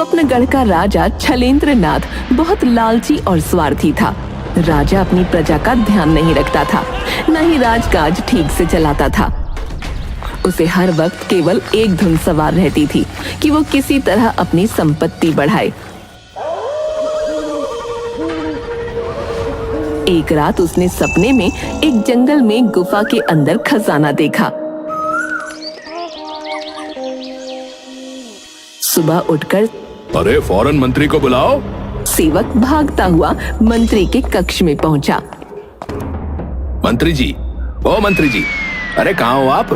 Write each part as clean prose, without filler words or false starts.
स्वप्नगढ़ का राजा छलेंद्र नाथ बहुत लालची और स्वार्थी था। राजा अपनी प्रजा का ध्यान नहीं रखता था, न ही राजकाज ठीक से चलाता था। उसे हर वक्त केवल एक धुन सवार रहती थी कि वो किसी तरह अपनी संपत्ति बढ़ाए। एक रात उसने सपने में एक जंगल में गुफा के अंदर खजाना देखा। सुबह उठकर अरे फौरन मंत्री को बुलाओ। सेवक भागता हुआ मंत्री के कक्ष में पहुंचा। मंत्री जी, ओ मंत्री जी, अरे कहाँ हो आप?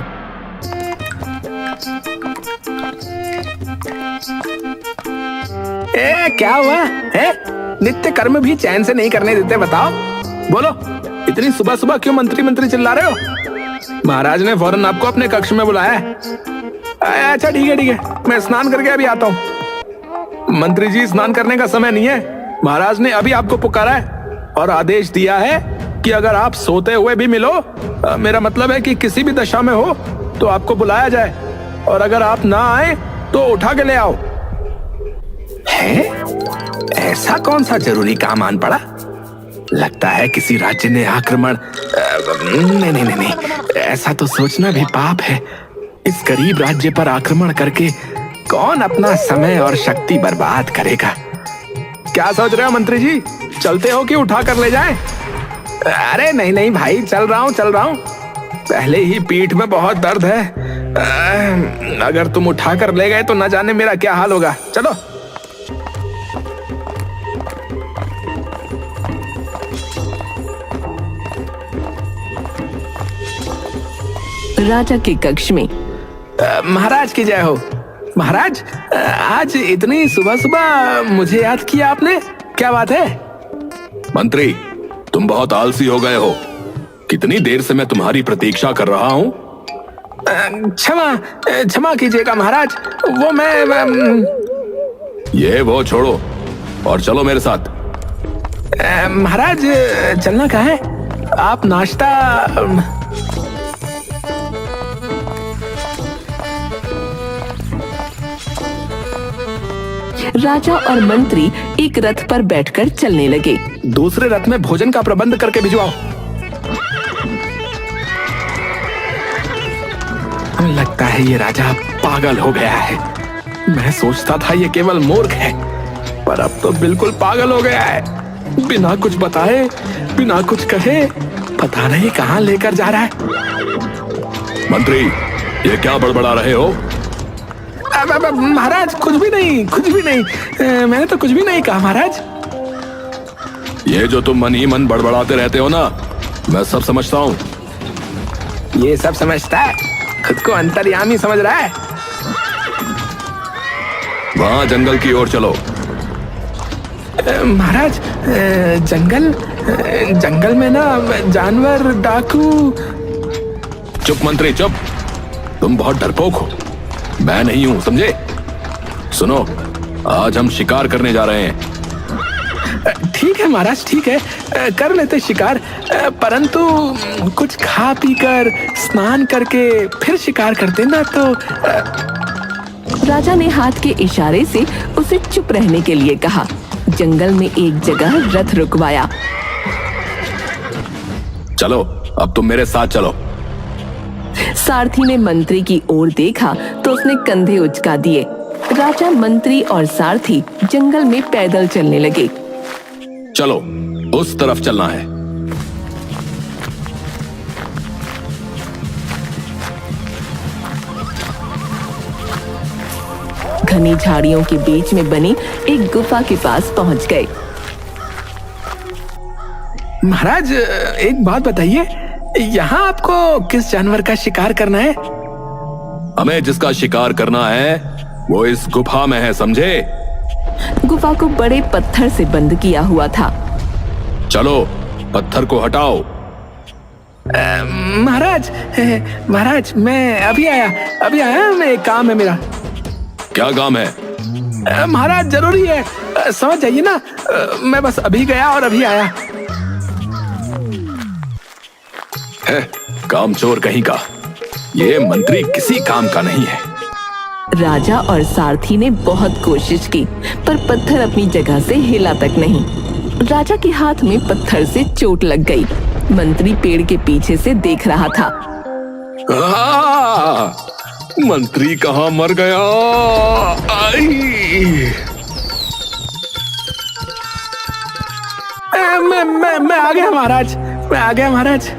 क्या हुआ है? नित्य कर्म भी चैन से नहीं करने देते। बताओ, बोलो, इतनी सुबह सुबह क्यों मंत्री मंत्री चिल्ला रहे हो? महाराज ने फौरन आपको अपने कक्ष में बुलाया है। अच्छा ठीक है, मैं स्नान करके अभी आता हूँ। मंत्री जी, स्नान करने का समय नहीं है। महाराज ने अभी आपको पुकारा है और आदेश दिया है कि अगर आप सोते हुए भी मिलो, मेरा मतलब है कि किसी भी दशा में हो, तो आपको बुलाया जाए, और अगर आप ना आए तो उठा के ले आओ। है? ऐसा कौन सा जरूरी काम आन पड़ा? लगता है किसी राज्य ने आक्रमण। नहीं, ऐसा तो सोचना भी पाप है। इस गरीब राज्य पर आक्रमण करके कौन अपना समय और शक्ति बर्बाद करेगा? क्या सोच रहे हो मंत्री जी? चलते हो कि उठा कर ले जाएं? अरे नहीं भाई, चल रहा हूँ। पहले ही पीठ में बहुत दर्द है। अगर तुम उठा कर ले गए तो न जाने मेरा क्या हाल होगा। चलो। राजा के कक्ष में महाराज की जय हो। महाराज, आज इतनी सुबह सुबह मुझे याद किया आपने, क्या बात है? मंत्री, तुम बहुत आलसी हो गए हो। कितनी देर से मैं तुम्हारी प्रतीक्षा कर रहा हूँ। क्षमा कीजिएगा महाराज। वो मैं ये वो छोड़ो और चलो मेरे साथ। महाराज, चलना कहाँ है? आप नाश्ता। राजा और मंत्री एक रथ पर बैठकर चलने लगे। दूसरे रथ में भोजन का प्रबंध करके भिजवाओ। लगता है ये राजा पागल हो गया है। मैं सोचता था ये केवल मूर्ख है, पर अब तो बिल्कुल पागल हो गया है। बिना कुछ बताए, बिना कुछ कहे, पता नहीं कहां लेकर जा रहा है। मंत्री, ये क्या बड़बड़ा रहे हो? महाराज, कुछ भी नहीं। मैंने तो कुछ भी नहीं कहा महाराज। ये जो तुम मन ही मन बड़बड़ाते रहते हो ना, मैं सब समझता हूँ। ये सब समझता है? खुद को अंतर्यामी समझ रहा है। वहां जंगल की ओर चलो। महाराज, जंगल में ना जानवर, डाकू। चुप मंत्री, चुप। तुम बहुत डरपोक हो। मैं नहीं हूं, समझे? सुनो, आज हम शिकार करने जा रहे हैं। ठीक है महाराज, ठीक है, कर लेते शिकार, परंतु कुछ खा पी कर स्नान करके फिर शिकार करते ना तो। राजा ने हाथ के इशारे से उसे चुप रहने के लिए कहा। जंगल में एक जगह रथ रुकवाया। चलो, अब तुम मेरे साथ चलो। सारथी ने मंत्री की ओर देखा तो उसने कंधे उचका दिए। राजा, मंत्री और सारथी जंगल में पैदल चलने लगे। चलो, उस तरफ चलना है। घनी झाड़ियों के बीच में बनी एक गुफा के पास पहुंच गए। महाराज, एक बात बताइए, यहाँ आपको किस जानवर का शिकार करना है? हमें जिसका शिकार करना है वो इस गुफा में है, समझे? गुफा को बड़े पत्थर से बंद किया हुआ था। चलो, पत्थर को हटाओ। महाराज, मैं अभी आया, मैं एक काम है मेरा। क्या काम है? महाराज, जरूरी है, समझ जाइए ना। मैं बस अभी गया और अभी आया। कामचोर कहीं का। ये मंत्री किसी काम का नहीं है। राजा और सारथी ने बहुत कोशिश की, पर पत्थर अपनी जगह से हिला तक नहीं। राजा के हाथ में पत्थर से चोट लग गई। मंत्री पेड़ के पीछे से देख रहा था। मंत्री कहाँ मर गया? मैं आ गया महाराज, मैं आ गया महाराज।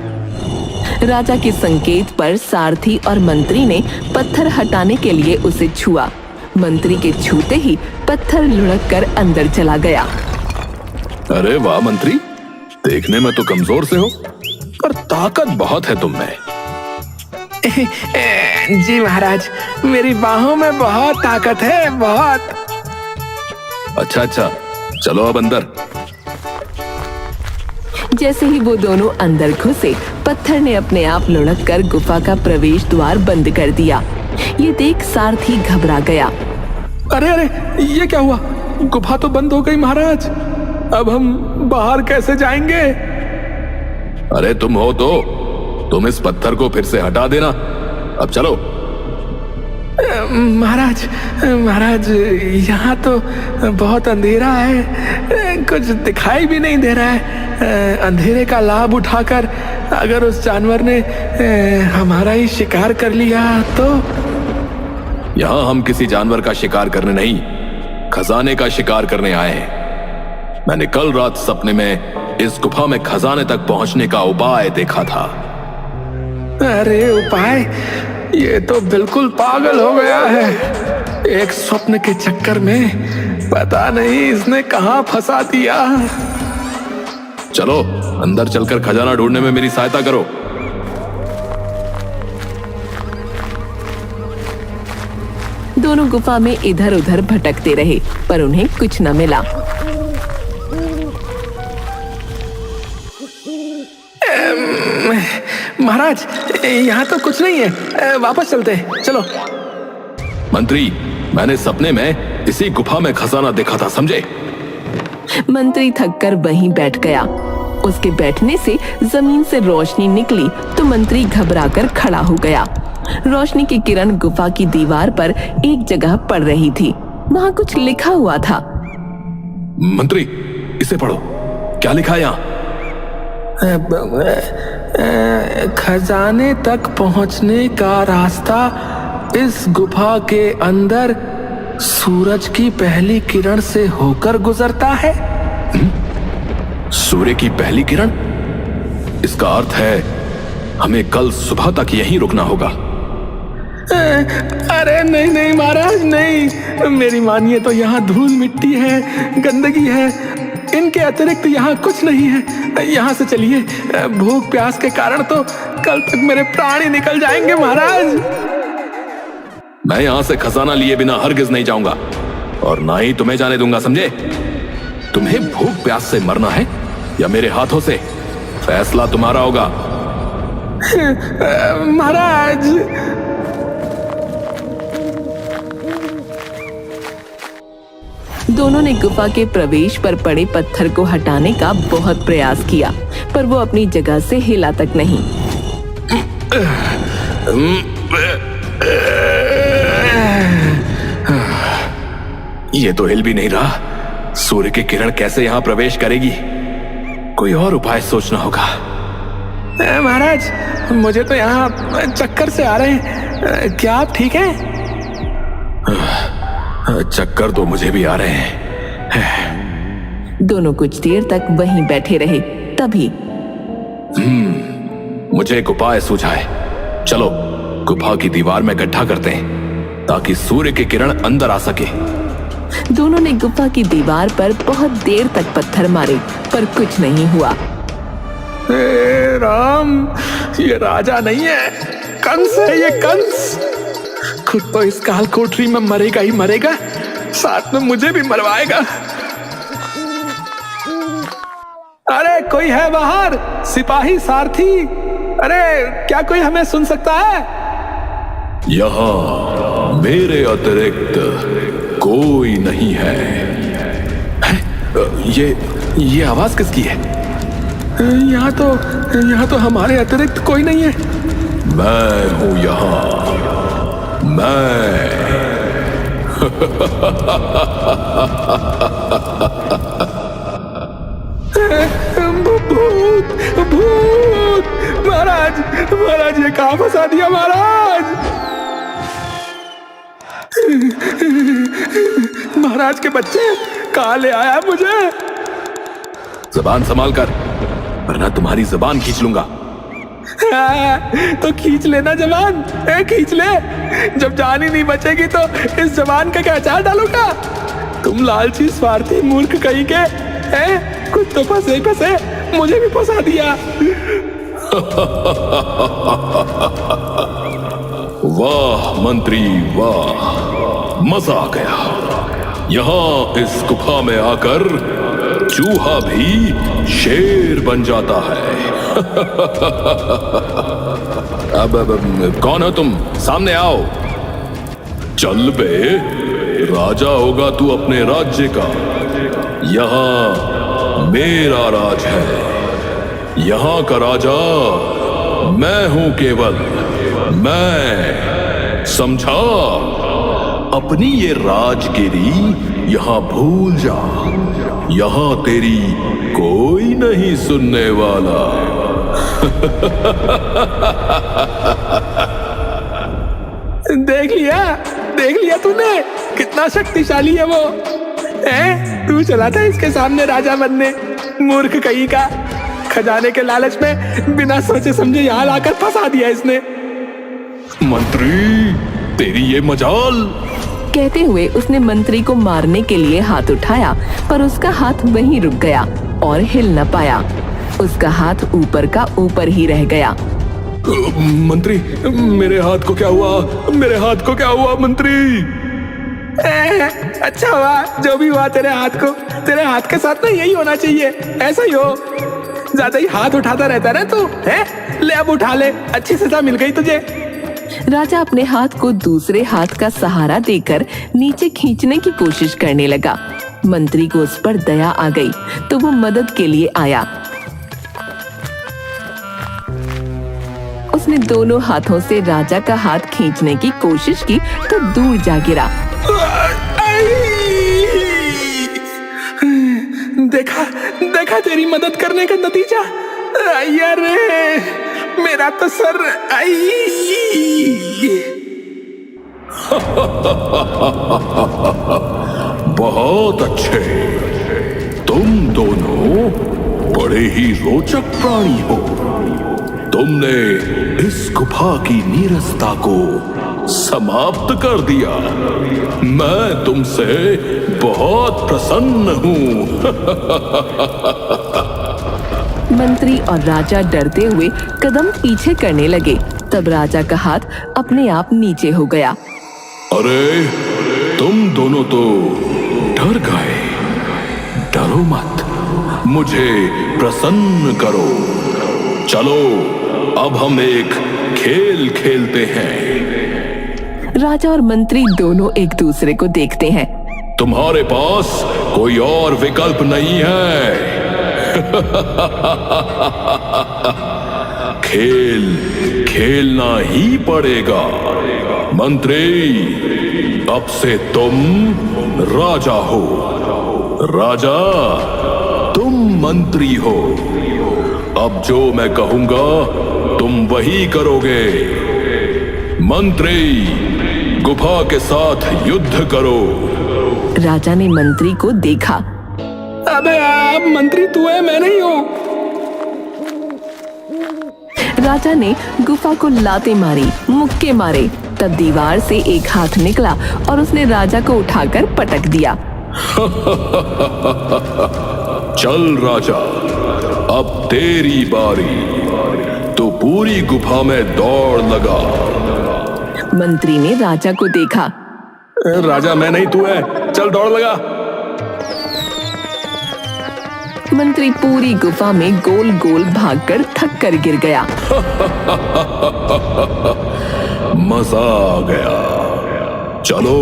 राजा के संकेत पर सारथी और मंत्री ने पत्थर हटाने के लिए उसे छुआ। मंत्री के छूते ही पत्थर लुढ़क कर अंदर चला गया। अरे वाह मंत्री, देखने में तो कमजोर से हो, पर ताकत बहुत है तुम में। जी महाराज, मेरी बाहों में बहुत ताकत है, बहुत। अच्छा, चलो अब अंदर। जैसे ही वो दोनों अंदर घुसे, पत्थर ने अपने आप लुढ़क कर गुफा का प्रवेश द्वार बंद कर दिया। ये देख सारथी घबरा गया। अरे ये क्या हुआ? गुफा तो बंद हो गई महाराज, अब हम बाहर कैसे जाएंगे? अरे तुम हो तो तुम इस पत्थर को फिर से हटा देना। अब चलो। महाराज यहाँ तो बहुत अंधेरा है, कुछ दिखाई भी नहीं दे रहा है। अंधेरे का लाभ उठाकर अगर उस जानवर ने हमारा ही शिकार कर लिया तो? यहाँ हम किसी जानवर का शिकार करने नहीं, खजाने का शिकार करने आए हैं। मैंने कल रात सपने में इस गुफा में खजाने तक पहुंचने का उपाय देखा था। अरे उपाय? ये तो बिल्कुल पागल हो गया है। एक स्वप्न के चक्कर में पता नहीं इसने कहां फंसा दिया। चलो अंदर चलकर खजाना ढूंढने में मेरी सहायता करो। दोनों गुफा में इधर उधर भटकते रहे, पर उन्हें कुछ न मिला। महाराज, यहाँ तो कुछ नहीं है, वापस चलते हैं, चलो। मंत्री, मैंने सपने में इसी गुफा में खजाना देखा था, समझे? मंत्री थककर वहीं बैठ गया। उसके बैठने से जमीन से रोशनी निकली तो मंत्री घबराकर खड़ा हो गया। रोशनी की किरण गुफा की दीवार पर एक जगह पड़ रही थी। वहां कुछ लिखा हुआ था। मंत्री, इसे पढ़ो, क्या लिखा है यहाँ? खजाने तक पहुंचने का रास्ता इस गुफा के अंदर सूरज की पहली किरण से होकर गुजरता है। सूर्य की पहली किरण? इसका अर्थ है हमें कल सुबह तक यहीं रुकना होगा। अरे नहीं महाराज, नहीं, मेरी मानिए तो यहाँ धूल मिट्टी है, गंदगी है, इनके अतिरिक्त यहाँ कुछ नहीं है। यहाँ से चलिए, भूख प्यास के कारण तो कल तक मेरे प्राण ही निकल जाएंगे महाराज। मैं यहाँ से खजाना लिए बिना हरगिज नहीं जाऊंगा, और ना ही तुम्हें जाने दूंगा, समझे? तुम्हें भूख प्यास से मरना है या मेरे हाथों से? फैसला तुम्हारा होगा। महाराज, दोनों ने गुफा के प्रवेश पर पड़े पत्थर को हटाने का बहुत प्रयास किया, पर वो अपनी जगह से हिला तक नहीं। ये तो हिल भी नहीं रहा। सूर्य की किरण कैसे यहाँ प्रवेश करेगी? कोई और उपाय सोचना होगा। महाराज, मुझे तो यहाँ चक्कर से आ रहे हैं, क्या आप ठीक हैं? चक्कर तो मुझे भी आ रहे हैं। दोनों कुछ देर तक वहीं बैठे रहे। तभी मुझे एक उपाय सूझा है। चलो गुफा की दीवार में गड्ढा करते हैं ताकि सूर्य की किरण अंदर आ सके। दोनों ने गुफा की दीवार पर बहुत देर तक पत्थर मारे, पर कुछ नहीं हुआ। हे राम, ये राजा नहीं है, कंस है ये, कंस। खुद तो इस काल कोठरी में मरेगा ही मरेगा, साथ में मुझे भी मरवाएगा। अरे कोई है बाहर? सिपाही, सारथी, अरे क्या कोई हमें सुन सकता है? यहाँ मेरे अतिरिक्त कोई नहीं है। ये आवाज किसकी है? यहाँ तो हमारे अतिरिक्त कोई नहीं है। मैं हूँ यहाँ, मैं। भूत भूत, महाराज महाराज ये कहाँ फंसा दिया महाराज। महाराज के बच्चे कहाँ ले आया मुझे। जबान संभाल कर, वरना तुम्हारी जबान खींच लूंगा। तो खींच लेना जबान, खींच ले। जब जान ही नहीं बचेगी तो इस जबान का क्या अचार डालूंगा। तुम लालची स्वार्थी मूर्ख कहीं के हैं, कुछ तो फंसे ही फंसे, मुझे भी फंसा दिया। वाह मंत्री वाह, मजा आ गया। यहाँ इस गुफा में आकर चूहा भी शेर बन जाता है। अब कौन हो तुम, सामने आओ। चल बे, राजा होगा तू अपने राज्य का, यहाँ मेरा राज है। यहाँ का राजा मैं हूं, केवल मैं, समझा। अपनी ये राजगिरी यहाँ भूल जा, यहाँ तेरी कोई नहीं सुनने वाला। देख लिया तूने, कितना शक्तिशाली है वो। तू चला था इसके सामने राजा बनने, मूर्ख कहीं का। खजाने के लालच में बिना सोचे समझे यहाँ लाकर फंसा दिया इसने। मंत्री तेरी ये मजाल। कहते हुए उसने मंत्री को मारने के लिए हाथ उठाया, पर उसका हाथ वहीं रुक गया और हिल न पाया। उसका हाथ ऊपर का ऊपर ही रह गया। मंत्री मेरे हाथ को क्या हुआ, मेरे हाथ को क्या हुआ मंत्री। अच्छा हुआ जो भी हुआ तेरे हाथ के साथ ना यही होना चाहिए, ऐसा ही हो। ज्यादा ही हाथ उठाता रहता ना तू, है? ले अब उठा ले, अच्छी सजा मिल गई तुझे। राजा अपने हाथ को दूसरे हाथ का सहारा देकर नीचे खींचने की कोशिश करने लगा। मंत्री को उस पर दया आ गई तो वो मदद के लिए आया। उसने दोनों हाथों से राजा का हाथ खींचने की कोशिश की तो दूर जा गिरा। देखा तेरी मदद करने का नतीजा। यार मेरा तो सर। बहुत अच्छे, तुम दोनों बड़े ही रोचक प्राणी हो। तुमने इस गुफा की नीरसता को समाप्त कर दिया। मैं तुमसे बहुत प्रसन्न हूं। मंत्री और राजा डरते हुए कदम पीछे करने लगे। तब राजा का हाथ अपने आप नीचे हो गया। अरे तुम दोनों तो डर गए। डरो मत, मुझे प्रसन्न करो। चलो अब हम एक खेल खेलते हैं। राजा और मंत्री दोनों एक दूसरे को देखते हैं। तुम्हारे पास कोई और विकल्प नहीं है। खेल खेलना ही पड़ेगा। मंत्री अब से तुम राजा हो, राजा तुम मंत्री हो। अब जो मैं कहूंगा तुम वही करोगे। मंत्री गुफा के साथ युद्ध करो। राजा ने मंत्री को देखा। अबे अब मंत्री तू है, मैं नहीं हूँ। राजा ने गुफा को लाते मारी, मुक्के मारे। तब दीवार से एक हाथ निकला और उसने राजा को उठाकर पटक दिया। चल राजा, अब तेरी बारी। तो पूरी गुफा में दौड़ लगा। मंत्री ने राजा को देखा। राजा मैं नहीं तू है, चल दौड़ लगा। मंत्री पूरी गुफा में गोल गोल भागकर थक कर गिर गया। मजा आ गया। चलो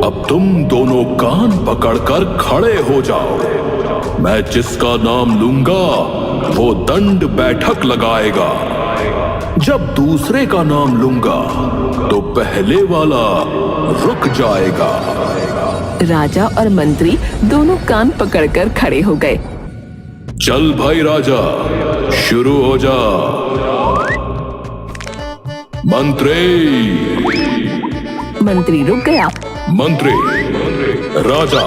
अब तुम दोनों कान पकड़कर खड़े हो जाओ। मैं जिसका नाम लूंगा वो दंड बैठक लगाएगा। जब दूसरे का नाम लूंगा तो पहले वाला रुक जाएगा। राजा और मंत्री दोनों कान पकड़कर खड़े हो गए। चल भाई राजा, शुरू हो जा। मंत्री रुक गया। मंत्री, राजा,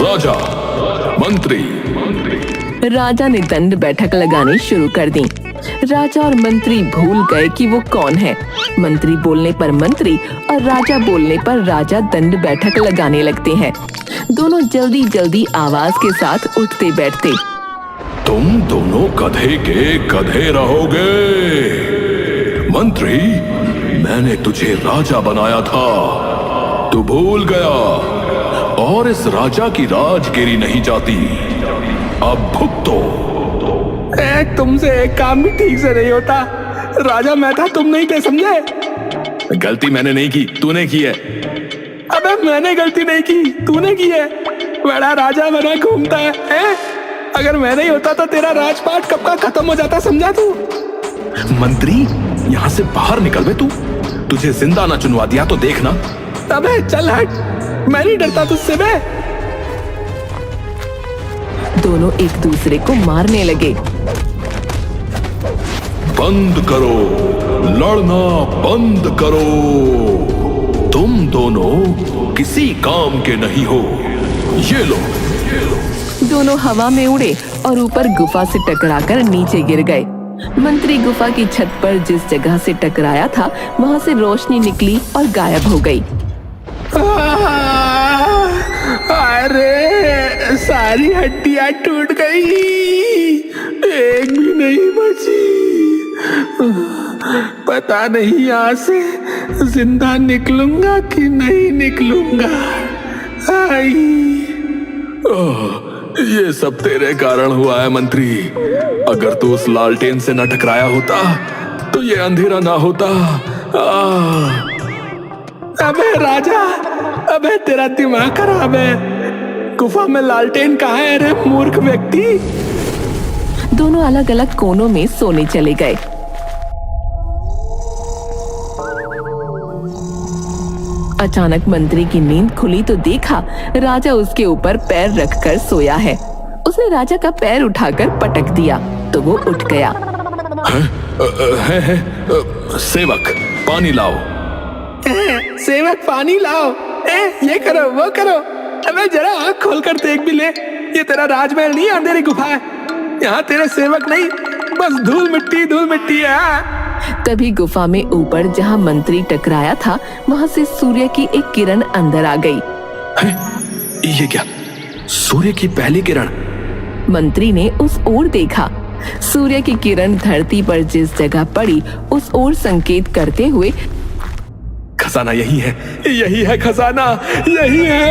राजा, मंत्री। राजा ने दंड बैठक लगानी शुरू कर दी। राजा और मंत्री भूल गए कि वो कौन है। मंत्री बोलने पर मंत्री और राजा बोलने पर राजा दंड बैठक लगाने लगते हैं। दोनों जल्दी जल्दी आवाज के साथ उठते बैठते। तुम दोनों गधे के गधे रहोगे। मंत्री, मैंने तुझे राजा बनाया था, तू भूल गया, और इस राजा की राजगिरी नहीं जाती। अब भुगतो। तुमसे एक काम भी ठीक से नहीं होता। राजा मैं था, तुम नहीं थे, समझे? गलती मैंने नहीं की, तूने की है। अबे मैंने गलती नहीं की, तूने की है। बड़ा राजा बना घूमता है? अगर मैं नहीं होता तो तेरा राजपाट कब का खत्म हो जाता, समझा तू? मंत्री, यहाँ से बाहर निकल बे तू। तुझे जिंदा ना चुनवा दिया तो देखना। अबे चल हट, मैं नहीं डरता तुझसे बे। दोनों एक दूसरे को मारने लगे। बंद करो, लड़ना बंद करो। तुम दोनों किसी काम के नहीं हो। ये लो। दोनों हवा में उड़े और ऊपर गुफा से टकराकर नीचे गिर गए। मंत्री गुफा की छत पर जिस जगह से टकराया था वहां से रोशनी निकली और गायब हो गई। अरे सारी हड्डियां टूट गई, एक भी नहीं बची। पता नहीं यहाँ से जिंदा निकलूंगा कि नहीं निकलूंगा। ये सब तेरे कारण हुआ है मंत्री। अगर तू उस लालटेन से न टकराया होता तो ये अंधेरा ना होता। अबे राजा, अबे तेरा दिमाग खराब है। गुफा में लालटेन कहाँ है रे मूर्ख व्यक्ति? दोनों अलग अलग कोनों में सोने चले गए। अचानक मंत्री की नींद खुली तो देखा राजा उसके ऊपर पैर रखकर सोया है। उसने राजा का पैर उठाकर पटक दिया तो वो उठ गया। सेवक, पानी लाओ। सेवक पानी लाओ। ये करो, वो करो। अबे जरा आँख खोलकर देख भी ले। ये तेरा राजमहल नहीं, अंधेरी गुफा है। यहाँ तेरे सेवक नहीं, बस धूल मिट्टी है। तभी गुफा में ऊपर जहाँ मंत्री टकराया था वहाँ से सूर्य की एक किरण अंदर आ गई। ये क्या? सूर्य की पहली किरण? मंत्री ने उस ओर देखा। सूर्य की किरण धरती पर जिस जगह पड़ी उस ओर संकेत करते हुए, खजाना यही है खजाना, यही है।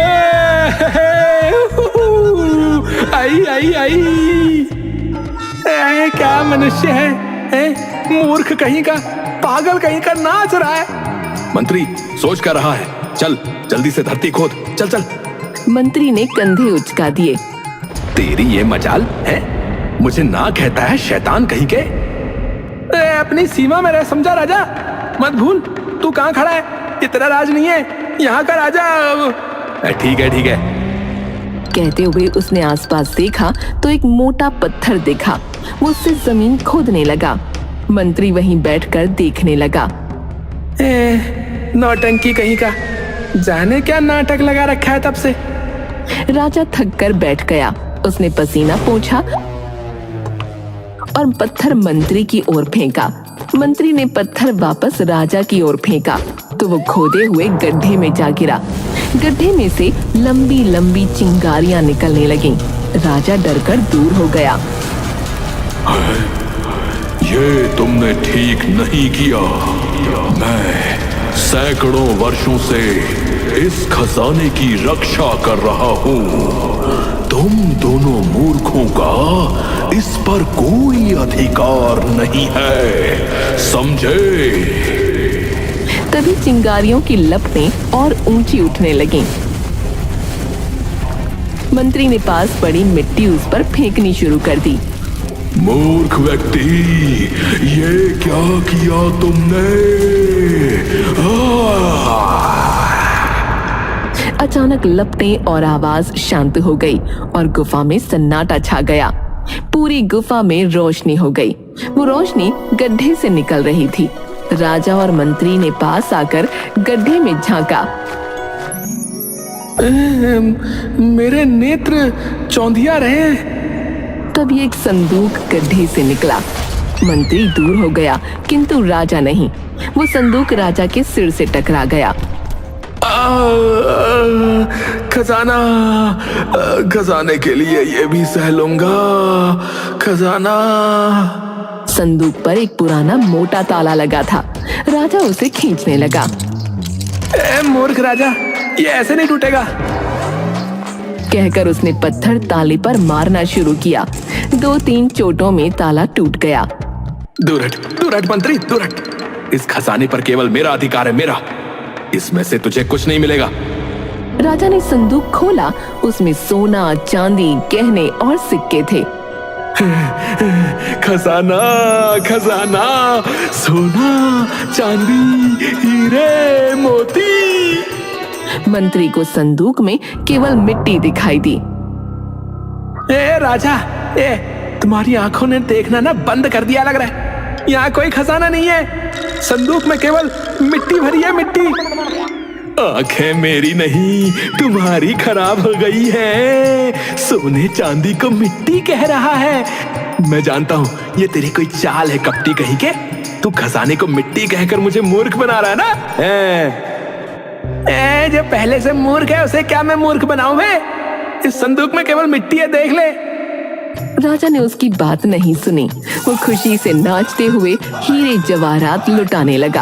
आई। क्या मनुष्य है? मूर्ख कहीं का, पागल कहीं का, नाच रहा है। मंत्री सोच कर रहा है। चल जल्दी से धरती खोद, चल। मंत्री ने कंधे उचका दिए। तेरी ये मजाल है? मुझे ना कहता है शैतान कहीं के। अपनी सीमा में रह, समझा राजा? मत भूल तू कहाँ खड़ा है। ये तेरा राज नहीं है, यहाँ का राजा। ठीक है। कहते हुए उसने आसपास देखा तो एक मोटा पत्थर देखा। वो उससे जमीन खोदने लगा। मंत्री वहीं बैठकर देखने लगा। नौटंकी कहीं का, जाने क्या नाटक लगा रखा है तब से। राजा थक कर बैठ गया। उसने पसीना पोंछा और पत्थर मंत्री की ओर फेंका। मंत्री ने पत्थर वापस राजा की ओर फेंका तो वो खोदे हुए गड्ढे में जा गिरा। गड्ढे में से लंबी लंबी चिंगारियां निकलने लगीं। राजा डरकर दूर हो गया। ये तुमने ठीक नहीं किया। मैं सैकड़ों वर्षों से इस खजाने की रक्षा कर रहा हूँ। तुम दोनों मूर्खों का इस पर कोई अधिकार नहीं है, समझे? तभी चिंगारियों की लपटें और ऊंची उठने लगीं। मंत्री ने पास पड़ी मिट्टी उस पर फेंकनी शुरू कर दी। मूर्ख व्यक्ति, ये क्या किया तुमने? अचानक लपटें और आवाज शांत हो गई और गुफा में सन्नाटा छा गया। पूरी गुफा में रोशनी हो गई। वो रोशनी गड्ढे से निकल रही थी। राजा और मंत्री ने पास आकर गड्ढे में झांका। मेरे नेत्र चौंधिया रहे। तभी एक संदूक गड्ढे से निकला। मंत्री दूर हो गया किंतु राजा नहीं। वो संदूक राजा के सिर से टकरा गया। खजाना, खजाने के लिए ये भी सह लूंगा। खजाना। संदूक पर एक पुराना मोटा ताला लगा था। राजा उसे खींचने लगा। मूर्ख राजा, ये ऐसे नहीं टूटेगा, कहकर उसने पत्थर ताले पर मारना शुरू किया। 2-3 चोटों में ताला टूट गया। दूर हट मंत्री, दूर हट। इस खजाने पर केवल मेरा अधिकार है, मेरा। इसमें से तुझे कुछ नहीं मिलेगा। राजा ने संदूक खोला। उसमें सोना, चांदी, गहने और सिक्के थे। खजाना, खजाना, सोना, चांदी, हीरे, मोती। मंत्री को संदूक में केवल मिट्टी दिखाई दी। राजा, तुम्हारी आंखों ने देखना ना बंद कर दिया लग रहा है। यहाँ कोई खजाना नहीं है। संदूक में केवल मिट्टी भरी है, मिट्टी। आंखें मेरी नहीं, तुम्हारी खराब हो गई है। सोने चांदी को मिट्टी कह रहा है। मैं जानता हूँ ये तेरी कोई चाल है कपटी कहीं के। तू खजाने को मिट्टी कहकर मुझे मूर्ख बना रहा है ना। जो पहले से मूर्ख है उसे क्या मैं मूर्ख बनाऊं? इस संदूक में केवल मिट्टी है, देख ले। राजा ने उसकी बात नहीं सुनी। वो खुशी से नाचते हुए हीरे जवाहरात लुटाने लगा।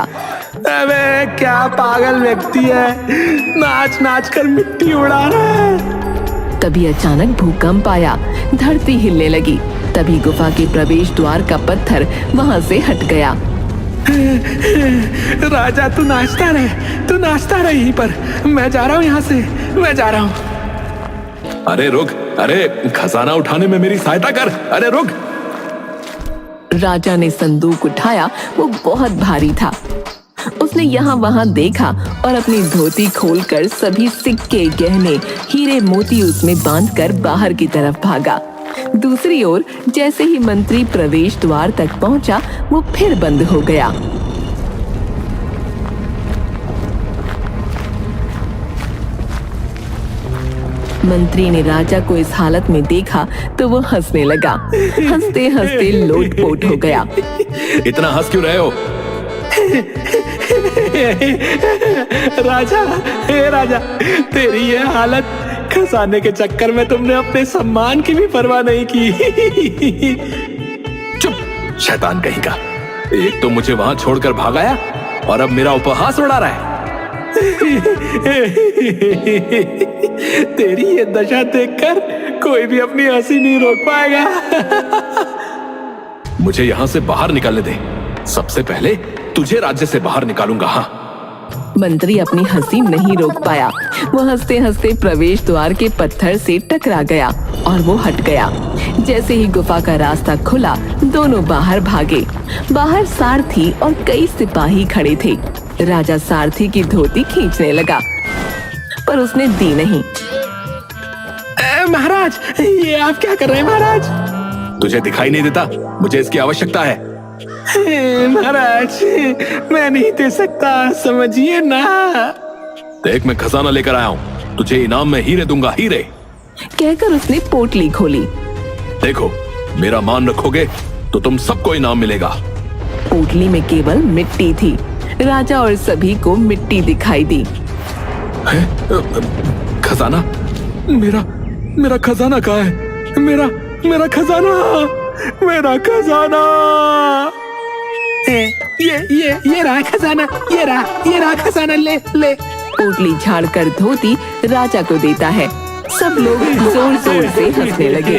अबे क्या पागल व्यक्ति है, नाच नाच कर मिट्टी उड़ा रहा है। तभी अचानक भूकंप आया। धरती हिलने लगी। तभी गुफा के प्रवेश द्वार का पत्थर वहां से हट गया। राजा तू नाचता रहे यहीं पर। मैं जा रहा हूँ यहाँ से, मैं जा रहा हूँ। अरे रुक, अरे खजाना उठाने में मेरी सहायता कर। अरे रुक। राजा ने संदूक उठाया। वो बहुत भारी था। उसने यहाँ वहां देखा और अपनी धोती खोलकर सभी सिक्के, गहने, हीरे, मोती उसमें बांधकर बाहर की तरफ भागा। दूसरी ओर जैसे ही मंत्री प्रवेश द्वार तक पहुंचा, वो फिर बंद हो गया। मंत्री ने राजा को इस हालत में देखा तो वो हंसने लगा। हंसते हंसते लोटपोट हो गया। इतना हंस क्यों रहे हो? राजा, हे राजा, तेरी ये हालत खजाने के चक्कर में तुमने अपने सम्मान की भी परवाह नहीं की। चुप, शैतान कहीं का। एक तो मुझे वहां छोड़कर भागाया और अब मेरा उपहास उड़ा रहा है। तेरी ये दशा देखकर कोई भी अपनी हंसी नहीं रोक पाएगा। मुझे यहाँ से बाहर निकलने दे। सबसे पहले तुझे राज्य से बाहर निकालूंगा। हाँ। मंत्री अपनी हंसी नहीं रोक पाया। वो हंसते हंसते प्रवेश द्वार के पत्थर से टकरा गया और वो हट गया। जैसे ही गुफा का रास्ता खुला, दोनों बाहर भागे। बाहर सारथी और कई सिपाही खड़े थे। राजा सारथी की धोती खींचने लगा, पर उसने दी नहीं। महाराज, ये आप क्या कर रहे हैं महाराज? तुझे दिखाई नहीं देता? मुझे इसकी आवश्यकता है। महाराज, मैं नहीं दे सकता, समझिए ना। देख, मैं खजाना लेकर आया हूँ। तुझे इनाम में हीरे दूंगा, हीरे। कहकर उसने पोटली खोली। देखो, मेरा मान रखोगे तो तुम सबको इनाम मिलेगा। पोटली में केवल मिट्टी थी। राजा और सभी को मिट्टी दिखाई दी। खजाना? मेरा खजाना कहाँ है? मेरा खजाना, मेरा खजाना। ये रहा खजाना, ये रहा खजाना, ले। पोटली झाड़कर धोती राजा को देता है। सब लोग जोर जोर से हंसने लगे।